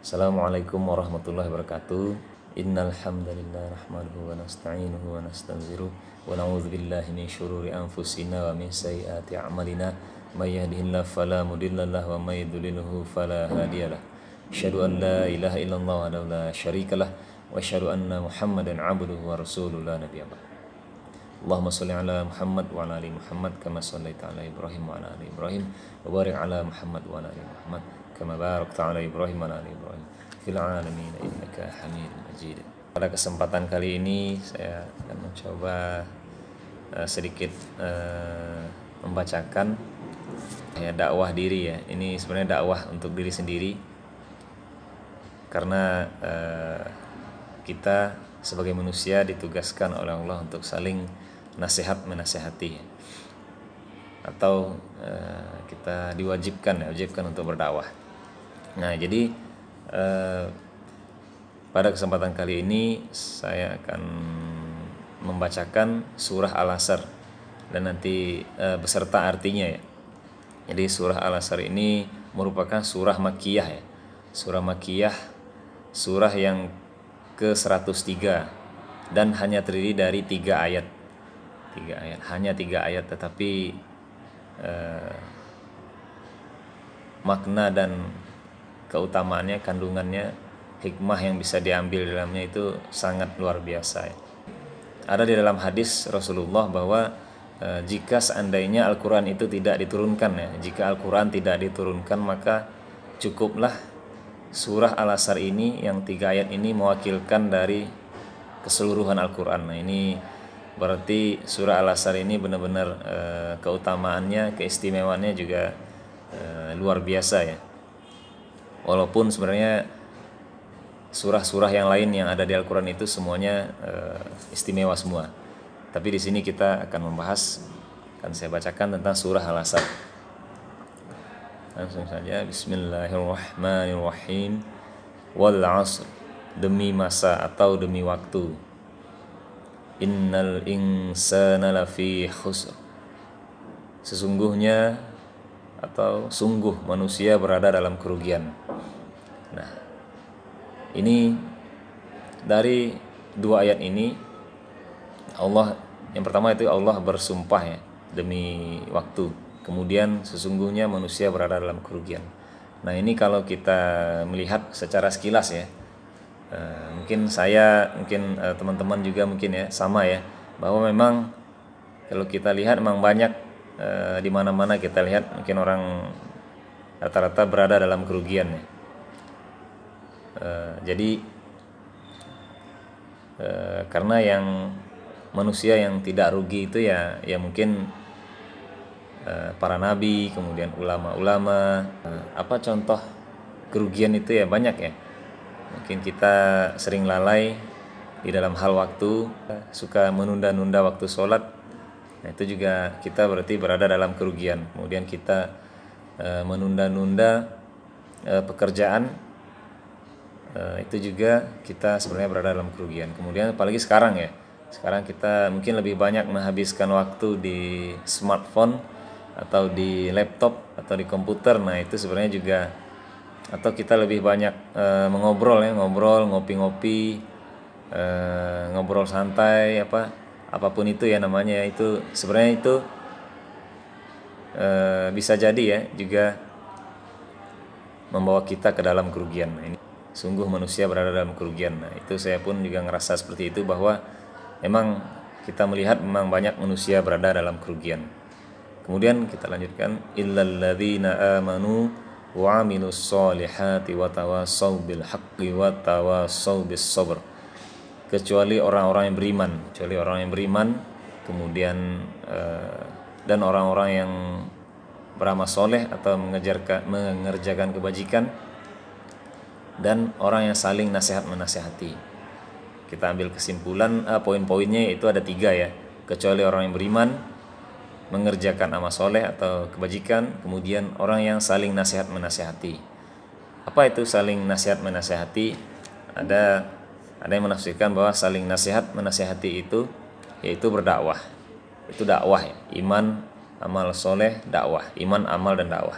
Assalamualaikum warahmatullahi wabarakatuh. Innal hamdalillah nahmaduhu wa nasta'inuhu wa nastaghfiruh wa na'udzu billahi min syururi anfusina wa min sayyiati a'malina may yahdihillahu fala mudilla lahu wa may yudlilhu fala hadiyalah. Asyhadu an la ilaha illallah wa la syarikalah wa asyhadu anna Muhammadan 'abduhu wa rasuluhu la nabiyya ba'd. Allahumma shalli ala Muhammad wa ala ali Muhammad kama shallaita ala Ibrahim wa ala ali Ibrahim wa barik ala Muhammad wa ala ali Muhammad kama barakta ala Ibrahim wa ala ali Ibrahim fil alamin innaka Hamidum Majid. Pada kesempatan kali ini saya akan mencoba sedikit membacakan dakwah diri ya. Ini sebenarnya dakwah untuk diri sendiri karena kita sebagai manusia ditugaskan oleh Allah untuk saling nasihat menasihati atau kita diwajibkan untuk berdakwah. Nah, jadi pada kesempatan kali ini saya akan membacakan surah Al-Asr dan nanti beserta artinya ya. Jadi surah Al-Asr ini merupakan surah Makkiyah ya. Surah Makkiyah, surah yang ke-103 dan hanya terdiri dari 3 ayat. Hanya 3 ayat, tetapi makna dan keutamaannya, kandungannya, hikmah yang bisa diambil dalamnya itu sangat luar biasa ya. Ada di dalam hadis Rasulullah bahwa jika seandainya Al-Quran itu tidak diturunkan ya, jika Al-Quran tidak diturunkan maka cukuplah surah Al-Asr ini yang 3 ayat ini mewakilkan dari keseluruhan Al-Quran. Nah, ini berarti surah Al-Asr ini benar-benar keutamaannya, keistimewaannya juga luar biasa ya. Walaupun sebenarnya surah-surah yang lain yang ada di Al-Quran itu semuanya istimewa semua. Tapi di sini kita akan membahas, akan saya bacakan tentang surah Al-Asr. Langsung saja, Bismillahirrahmanirrahim. Wal 'asr, demi masa atau demi waktu. Innal insana lafi khusr, sesungguhnya atau sungguh manusia berada dalam kerugian. Nah, ini dari 2 ayat ini Allah, yang pertama itu Allah bersumpah ya demi waktu. Kemudian sesungguhnya manusia berada dalam kerugian. Nah, ini kalau kita melihat secara sekilas ya, mungkin saya, mungkin teman-teman juga mungkin ya sama ya, bahwa memang kalau kita lihat memang banyak di mana-mana kita lihat mungkin orang rata-rata berada dalam kerugian ya. Jadi karena yang manusia yang tidak rugi itu ya mungkin para nabi, kemudian ulama-ulama. Apa contoh kerugian itu ya banyak ya. Mungkin kita sering lalai di dalam hal waktu, suka menunda-nunda waktu sholat. Nah, itu juga kita berarti berada dalam kerugian. Kemudian kita menunda-nunda pekerjaan, itu juga kita sebenarnya berada dalam kerugian. Kemudian apalagi sekarang ya, sekarang kita mungkin lebih banyak menghabiskan waktu di smartphone atau di laptop atau di komputer. Nah, itu sebenarnya juga, atau kita lebih banyak mengobrol ya, ngopi-ngopi, ngobrol santai, apapun itu ya namanya ya, itu sebenarnya itu bisa jadi ya juga membawa kita ke dalam kerugian. Nah, ini sungguh manusia berada dalam kerugian. Nah, itu saya pun juga ngerasa seperti itu, bahwa memang kita melihat memang banyak manusia berada dalam kerugian. Kemudian kita lanjutkan, illal ladzina amanu wa 'amilus solihati wa tawassaw bil haqqi wa tawassaw bis sabr. Kecuali orang-orang yang beriman, kemudian dan orang-orang yang beramal soleh atau mengerjakan kebajikan, dan orang yang saling nasihat menasihati. Kita ambil kesimpulan, poin-poinnya itu ada 3 ya. Kecuali orang yang beriman, mengerjakan amal soleh atau kebajikan, kemudian orang yang saling nasihat menasihati. Apa itu saling nasihat menasihati? Ada yang menafsirkan bahwa saling nasihat menasihati itu yaitu berdakwah. Itu dakwah ya, iman, amal soleh, dakwah, iman, amal, dan dakwah.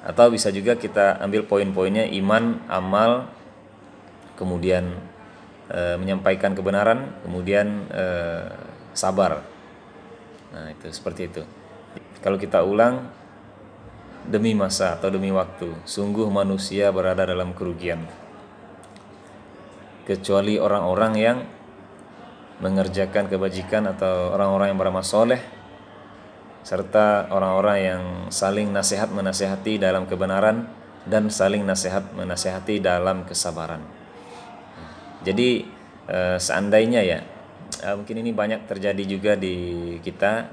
Atau bisa juga kita ambil poin-poinnya: iman, amal, kemudian menyampaikan kebenaran, kemudian sabar. Nah, itu seperti itu. Kalau kita ulang, demi masa atau demi waktu, sungguh manusia berada dalam kerugian, kecuali orang-orang yang mengerjakan kebajikan atau orang-orang yang beramal soleh, serta orang-orang yang saling nasihat menasihati dalam kebenaran dan saling nasihat menasihati dalam kesabaran. Jadi seandainya ya, mungkin ini banyak terjadi juga di kita,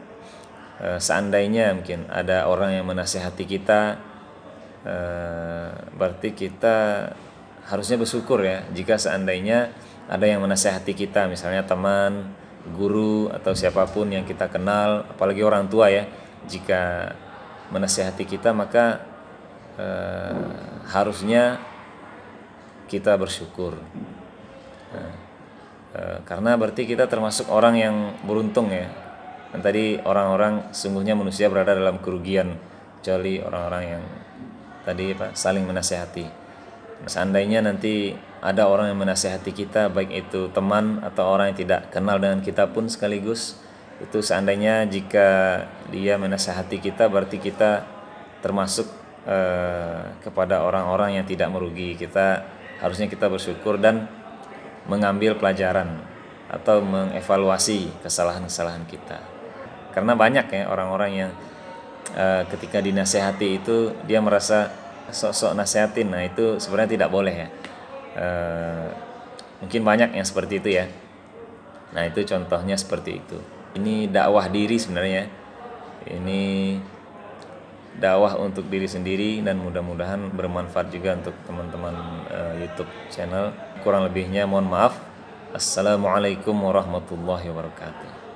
seandainya mungkin ada orang yang menasihati kita, berarti kita harusnya bersyukur ya, jika seandainya ada yang menasihati kita, misalnya teman, guru, atau siapapun yang kita kenal, apalagi orang tua ya, jika menasihati kita, maka harusnya kita bersyukur. Karena berarti kita termasuk orang yang beruntung ya. Dan tadi orang-orang, sungguhnya manusia berada dalam kerugian, kecuali orang-orang yang tadi saling menasihati. Seandainya nanti ada orang yang menasihati kita, baik itu teman atau orang yang tidak kenal dengan kita pun sekaligus, itu seandainya jika dia menasihati kita, berarti kita termasuk kepada orang-orang yang tidak merugi. Kita harusnya kita bersyukur dan mengambil pelajaran atau mengevaluasi kesalahan-kesalahan kita. Karena banyak ya orang-orang yang ketika dinasihati itu dia merasa sok-sok nasihatin. Nah, itu sebenarnya tidak boleh ya. Mungkin banyak yang seperti itu ya. Nah, itu contohnya seperti itu. Ini dakwah diri sebenarnya. Ini dakwah untuk diri sendiri, dan mudah-mudahan bermanfaat juga untuk teman-teman YouTube channel. Kurang lebihnya mohon maaf. Assalamualaikum warahmatullahi wabarakatuh.